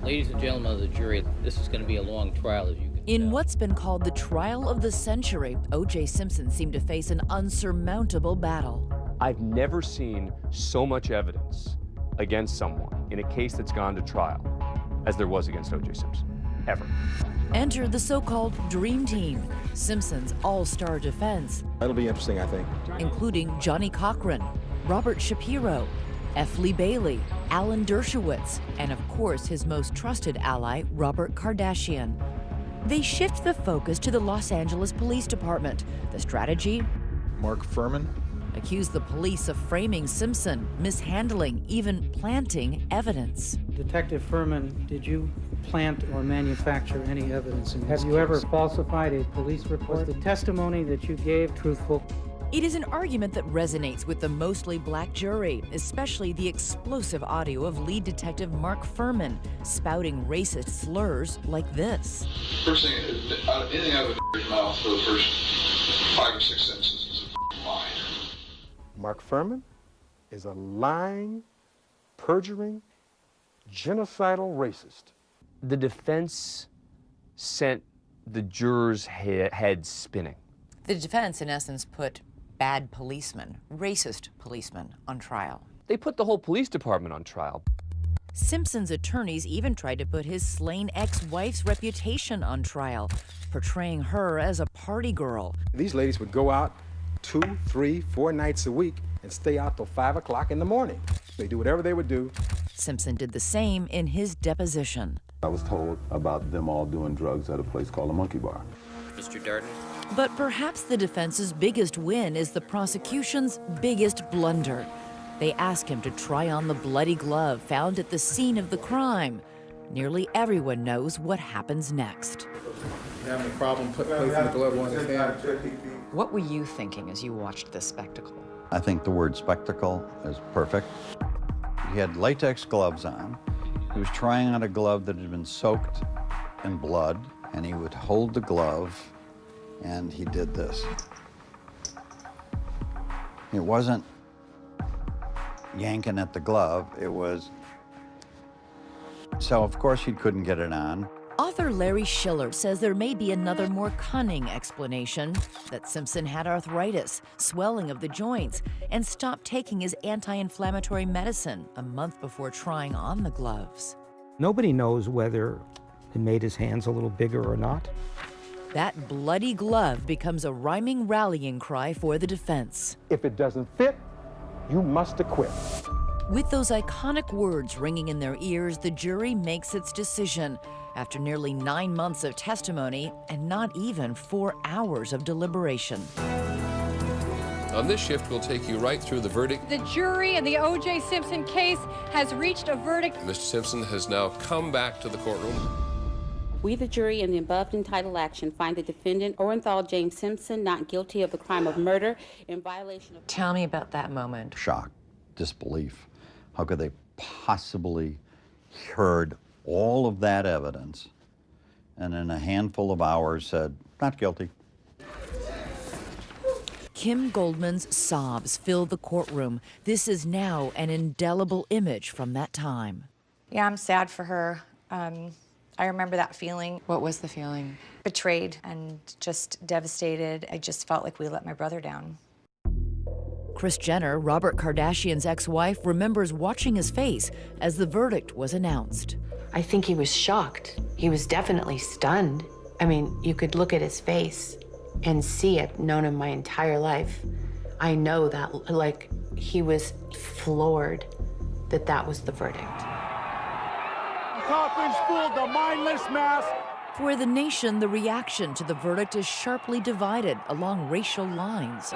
Ladies and gentlemen of the jury, this is going to be a long trial, as you can In tell. what's been called the trial of the century, O.J. Simpson seemed to face an unsurmountable battle. I've never seen so much evidence against someone in a case that's gone to trial as there was against O.J. Simpson, ever. Enter the so-called Dream Team, Simpson's all-star defense, That'll be interesting, I think. including Johnny Cochran, Robert Shapiro, F. Lee Bailey, Alan Dershowitz, and of course his most trusted ally, Robert Kardashian. They shift the focus to the Los Angeles Police Department. The strategy? Mark Furman? Accuse the police of framing Simpson, mishandling, even planting evidence. Detective Furman, did you plant or manufacture any evidence in this case? Have you ever falsified a police report? Was the testimony that you gave truthful? It is an argument that resonates with the mostly black jury, especially the explosive audio of lead detective Mark Furman spouting racist slurs like this. First thing, anything out of a mouth for the first 5 or 6 sentences is a lie. Mark Furman is a lying, perjuring, genocidal racist. The defense sent the jurors' heads spinning. The defense, in essence, put bad policemen, racist policemen, on trial. They put the whole police department on trial. Simpson's attorneys even tried to put his slain ex-wife's reputation on trial, portraying her as a party girl. These ladies would go out 2, 3, 4 nights a week and stay out till 5 o'clock in the morning. They do whatever they would do. Simpson did the same in his deposition. I was told about them all doing drugs at a place called a Monkey Bar. Mr. Darden? But perhaps the defense's biggest win is the prosecution's biggest blunder. They ask him to try on the bloody glove found at the scene of the crime. Nearly everyone knows what happens next. You having a problem placing the glove on his hand? What were you thinking as you watched this spectacle? I think the word spectacle is perfect. He had latex gloves on. He was trying on a glove that had been soaked in blood, and he would hold the glove, and he did this. It wasn't yanking at the glove, it was... So, of course, he couldn't get it on. Author Larry Schiller says there may be another more cunning explanation, that Simpson had arthritis, swelling of the joints, and stopped taking his anti-inflammatory medicine a month before trying on the gloves. Nobody knows whether it made his hands a little bigger or not. That bloody glove becomes a rhyming rallying cry for the defense. If it doesn't fit, you must acquit. With those iconic words ringing in their ears, the jury makes its decision after nearly 9 months of testimony and not even 4 hours of deliberation. On this shift, we'll take you right through the verdict. The jury in the O.J. Simpson case has reached a verdict. Mr. Simpson has now come back to the courtroom. We, the jury, in the above entitled action, find the defendant, Orenthal James Simpson, not guilty of the crime of murder in violation of... Tell me about that moment. Shock, disbelief. How could they possibly heard all of that evidence and in a handful of hours said, not guilty? Kim Goldman's sobs fill the courtroom. This is now an indelible image from that time. Yeah, I'm sad for her. I remember that feeling. What was the feeling? Betrayed and just devastated. I just felt like we let my brother down. Kris Jenner, Robert Kardashian's ex-wife, remembers watching his face as the verdict was announced. I think he was shocked. He was definitely stunned. I mean, you could look at his face and see it. Known him my entire life. I know that, like, he was floored that that was the verdict. Coffins fooled the mindless mass. For the nation, the reaction to the verdict is sharply divided along racial lines.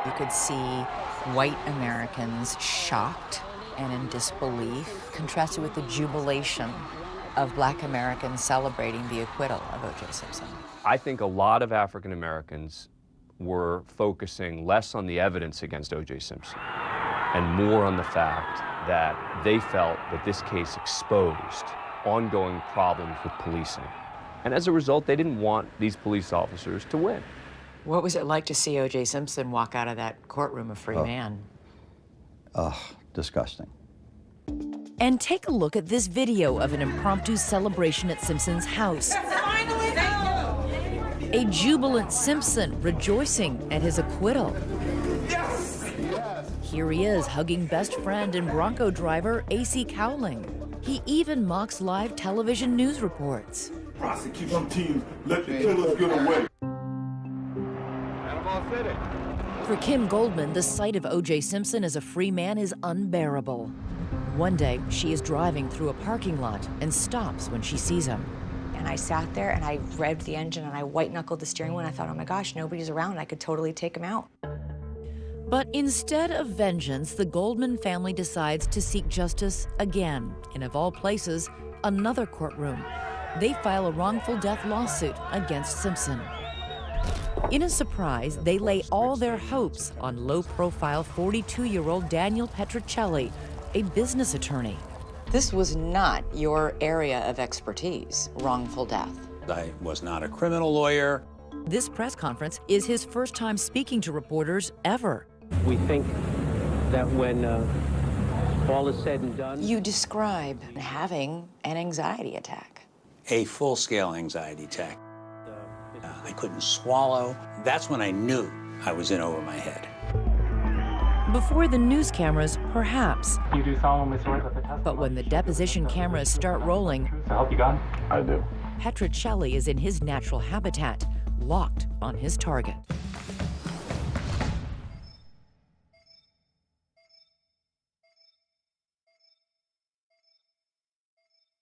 You could see white Americans shocked and in disbelief, contrasted with the jubilation of black Americans celebrating the acquittal of O.J. Simpson. I think a lot of African Americans were focusing less on the evidence against O.J. Simpson and more on the fact that they felt that this case exposed ongoing problems with policing. And as a result, they didn't want these police officers to win. What was it like to see O.J. Simpson walk out of that courtroom a free man? Disgusting. And take a look at this video of an impromptu celebration at Simpson's house. A jubilant Simpson rejoicing at his acquittal. Yes! Here he is hugging best friend and Bronco driver A.C. Cowling. He even mocks live television news reports. Prosecution team, let the killers get away. For Kim Goldman, the sight of O.J. Simpson as a free man is unbearable. One day, she is driving through a parking lot and stops when she sees him. And I sat there and I revved the engine and I white-knuckled the steering wheel and I thought, oh my gosh, nobody's around. I could totally take him out. But instead of vengeance, the Goldman family decides to seek justice again in, of all places, another courtroom. They file a wrongful death lawsuit against Simpson. In a surprise, they lay all their hopes on low-profile 42-year-old Daniel Petrocelli, a business attorney. This was not your area of expertise, wrongful death. I was not a criminal lawyer. This press conference is his first time speaking to reporters ever. We think that when all is said and done... You describe having an anxiety attack. A full-scale anxiety attack. I couldn't swallow. That's when I knew I was in over my head. Before the news cameras, perhaps. You do solemnly swear that the testimony... But when the deposition cameras start rolling... To help you God? I do. Petrocelli is in his natural habitat, locked on his target.